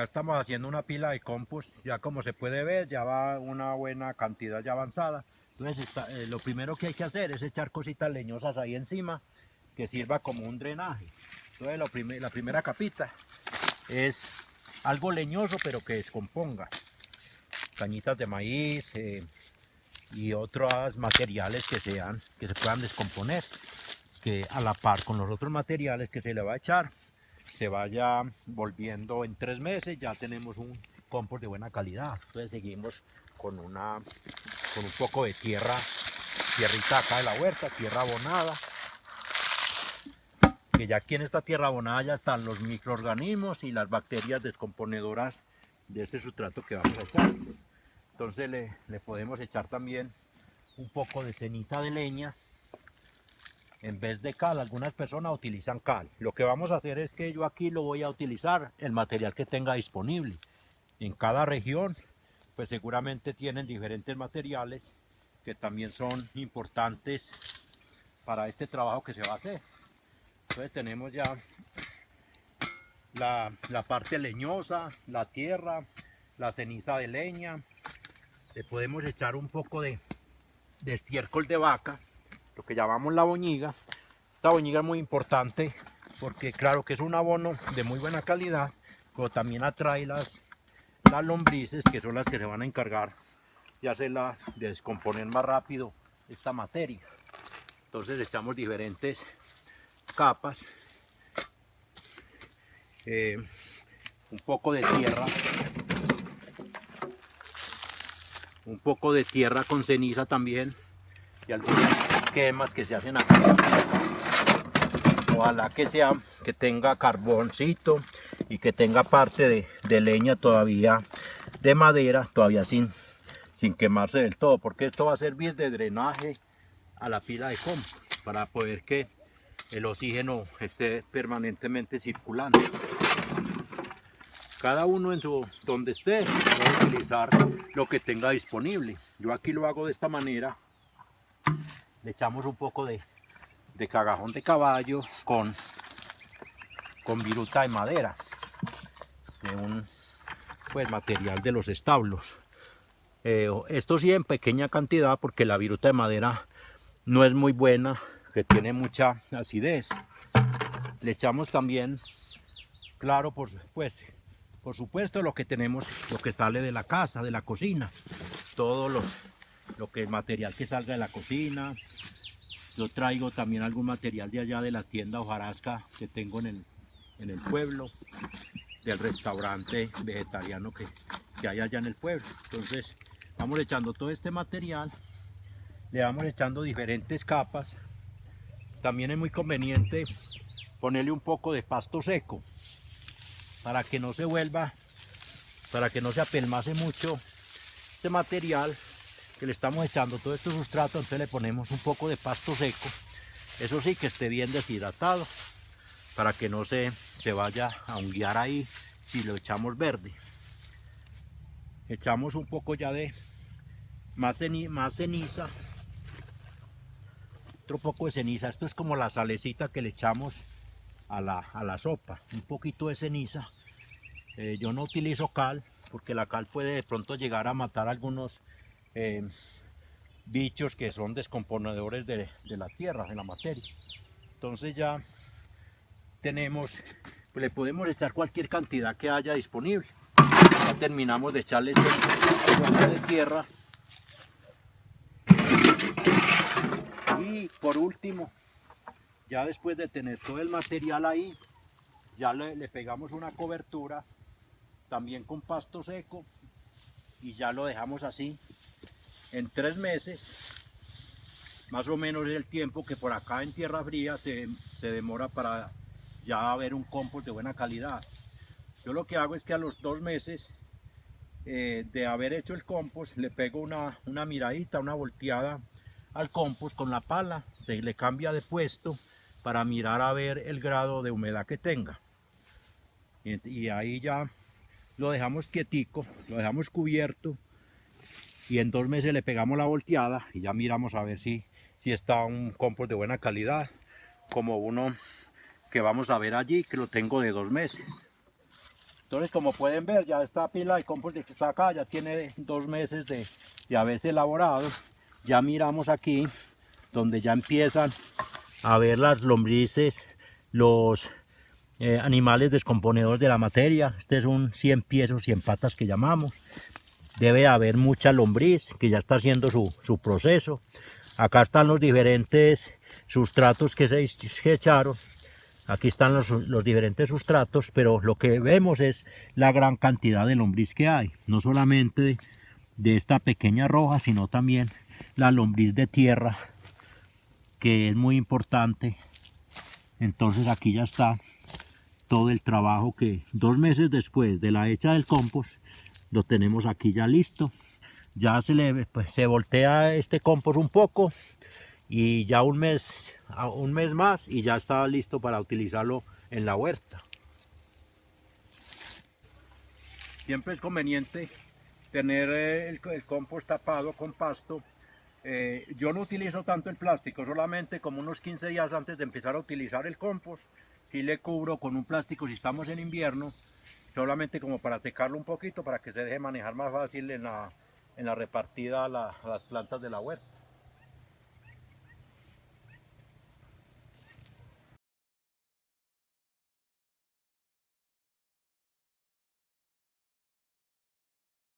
acá estamos haciendo una pila de compost, ya como se puede ver, ya va una buena cantidad ya avanzada. Entonces lo primero que hay que hacer es echar cositas leñosas ahí encima, que sirva como un drenaje. Entonces la primera capita es algo leñoso pero que descomponga. Cañitas de maíz y otros materiales que se puedan descomponer, que a la par con los otros materiales que se le va a echar, se vaya volviendo en 3 meses, ya tenemos un compost de buena calidad. Entonces seguimos con un poco de tierrita acá de la huerta, tierra abonada, que ya aquí en esta tierra abonada ya están los microorganismos y las bacterias descomponedoras de ese sustrato que vamos a echar. Entonces le podemos echar también un poco de ceniza de leña en vez de cal. Algunas personas utilizan cal. Lo que vamos a hacer es que yo aquí lo voy a utilizar el material que tenga disponible. En cada región pues seguramente tienen diferentes materiales que también son importantes para este trabajo que se va a hacer. Entonces tenemos ya la parte leñosa, la tierra, la ceniza de leña. Le podemos echar un poco de estiércol de vaca, lo que llamamos la boñiga. Esta boñiga es muy importante porque claro que es un abono de muy buena calidad, pero también atrae las lombrices, que son las que se van a encargar de descomponer más rápido esta materia. Entonces echamos diferentes capas, un poco de tierra con ceniza también, y algunas quemas que se hacen acá. Ojalá que tenga carboncito y que tenga parte de leña todavía, de madera todavía sin quemarse del todo, porque esto va a servir de drenaje a la pila de compost para poder que el oxígeno esté permanentemente circulando. Cada uno donde esté puede utilizar lo que tenga disponible. Yo aquí lo hago de esta manera. Le echamos un poco de cagajón de caballo con viruta de madera, de un material de los establos. Esto sí en pequeña cantidad, porque la viruta de madera no es muy buena, que tiene mucha acidez. Le echamos también, claro, por supuesto, lo que tenemos, lo que sale de la casa, de la cocina, todo el material que salga de la cocina. Yo traigo también algún material de allá de la tienda hojarasca que tengo en el pueblo, del restaurante vegetariano que hay allá en el pueblo. Entonces vamos echando todo este material, le vamos echando diferentes capas. También es muy conveniente ponerle un poco de pasto seco para que no se apelmace mucho este material que le estamos echando, todo este sustrato. Entonces le ponemos un poco de pasto seco, eso sí, que esté bien deshidratado, para que no se vaya a honguear ahí si lo echamos verde. Echamos un poco ya de más ceniza, otro poco de ceniza. Esto es como la salecita que le echamos a la sopa, un poquito de ceniza. Yo no utilizo cal, porque la cal puede de pronto llegar a matar algunos bichos que son descomponedores de la tierra, de la materia. Entonces ya tenemos, pues le podemos echar cualquier cantidad que haya disponible. Ya terminamos de echarle este poco de tierra. Y por último, ya después de tener todo el material ahí, ya le pegamos una cobertura también con pasto seco, y ya lo dejamos así. En 3 meses, más o menos es el tiempo que por acá en tierra fría se demora para ya haber un compost de buena calidad. Yo lo que hago es que a los 2 meses de haber hecho el compost, le pego una miradita, una volteada al compost con la pala, se le cambia de puesto para mirar a ver el grado de humedad que tenga. Y ahí ya lo dejamos quietico, lo dejamos cubierto, y en 2 meses le pegamos la volteada y ya miramos a ver si está un compost de buena calidad, como uno que vamos a ver allí, que lo tengo de 2 meses. Entonces, como pueden ver, ya esta pila de compost que está acá ya tiene 2 meses de haberse elaborado. Ya miramos aquí donde ya empiezan a ver las lombrices, los animales descomponedores de la materia. Este es un 100 pies o 100 patas que llamamos. Debe haber mucha lombriz que ya está haciendo su proceso. Acá están los diferentes sustratos que se echaron. Aquí están los diferentes sustratos, pero lo que vemos es la gran cantidad de lombriz que hay. No solamente de esta pequeña roja, sino también la lombriz de tierra, que es muy importante. Entonces aquí ya está todo el trabajo que 2 meses después de la hecha del compost, lo tenemos aquí ya listo. Ya se voltea este compost un poco y ya un mes más y ya está listo para utilizarlo en la huerta. Siempre es conveniente tener el compost tapado con pasto. Yo no utilizo tanto el plástico, solamente como unos 15 días antes de empezar a utilizar el compost, sí le cubro con un plástico si estamos en invierno, solamente como para secarlo un poquito, para que se deje manejar más fácil en la repartida a las plantas de la huerta.